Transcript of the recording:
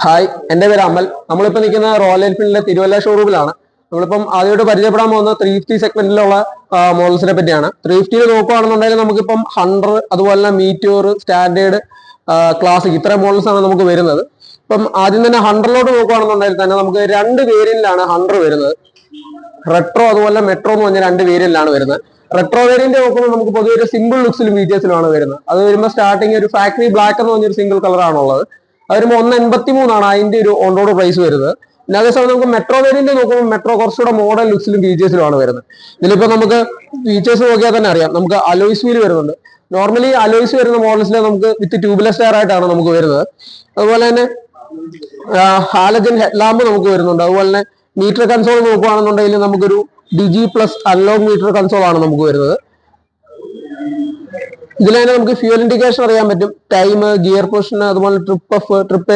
Hi, എൻ്റെ പേര് അമൽ. നമ്മളിപ്പോൾ നിൽക്കുന്ന റോയൽ എൻഫീൽഡിന്റെ തിരുവല്ല ഷോറൂമിലാണ്. നമ്മളിപ്പം ആദ്യമായിട്ട് പരിചയപ്പെടാൻ പോകുന്ന 350 സെഗ്മെന്റിലുള്ള മോഡൽസിനെ പറ്റിയാണ്. 350 നോക്കുകയാണെന്നുണ്ടെങ്കിൽ നമുക്കിപ്പം 100, അതുപോലെ തന്നെ മീറ്റിയോർ, സ്റ്റാൻഡേർഡ്, ക്ലാസിക്, ഇത്രയും മോഡൽസ് ആണ് നമുക്ക് വരുന്നത്. ഇപ്പം ആദ്യം തന്നെ 100 നോക്കുകയാണെന്നുണ്ടെങ്കിൽ തന്നെ നമുക്ക് രണ്ട് വേരിയന്റിലാണ് 100 വരുന്നത്. റെട്രോ അതുപോലെ മെട്രോ എന്ന് പറഞ്ഞ രണ്ട് വേരിയന്റിലാണ് വരുന്നത്. റെട്രോ വേരിയന്റ് നോക്കുമ്പോൾ നമുക്ക് പൊതുവെ ഒരു സിമ്പിൾ ലുക്സിലും ഫീച്ചേഴ്സിലുമാണ് വരുന്നത്. അത് വരുമ്പോൾ സ്റ്റാർട്ടിങ് ഒരു ഫാക്ടറി ബ്ലാക്ക് എന്ന് പറഞ്ഞൊരു സിംഗിൾ കളറാണുള്ളത്. അത് വരുമ്പോൾ 183 അതിന്റെ ഒരു ഓൺ റോഡ് പ്രൈസ് വരുന്നത്. പിന്നെ അതേസമയം നമുക്ക് മെട്രോ വേരിയന്റ് നോക്കുമ്പോൾ മെട്രോ കുറച്ചുകൂടെ മോഡൽ ലുക്സിലും ഫീച്ചേഴ്സിലുമാണ് വരുന്നത്. ഇതിലിപ്പോ നമുക്ക് ഫീച്ചേഴ്സ് നോക്കിയാൽ തന്നെ അറിയാം, നമുക്ക് അലോയ്സ് വീൽ വരുന്നുണ്ട്. നോർമലി അലോയ്സ് വരുന്ന മോഡൽസിൽ നമുക്ക് വിത്ത് ട്യൂബ്ലെസ് ടയർ ആയിട്ടാണ് നമുക്ക് വരുന്നത്. അതുപോലെ തന്നെ ഹാലജൻ ഹെഡ് ലാമ്പ് നമുക്ക് വരുന്നുണ്ട്. അതുപോലെ തന്നെ മീറ്റർ കൺസോൾ നോക്കുകയാണെന്നുണ്ടെങ്കിൽ നമുക്കൊരു ഡിജി പ്ലസ് അൺലോക്ക് മീറ്റർ കൺസോൾ ആണ് നമുക്ക് വരുന്നത്. ഇതിൽ തന്നെ നമുക്ക് ഫ്യൂൽ ഇൻഡിക്കേഷൻ അറിയാൻ പറ്റും, ടൈം, ഗിയർ പൊസിഷൻ, അതുപോലെ ട്രിപ്പ്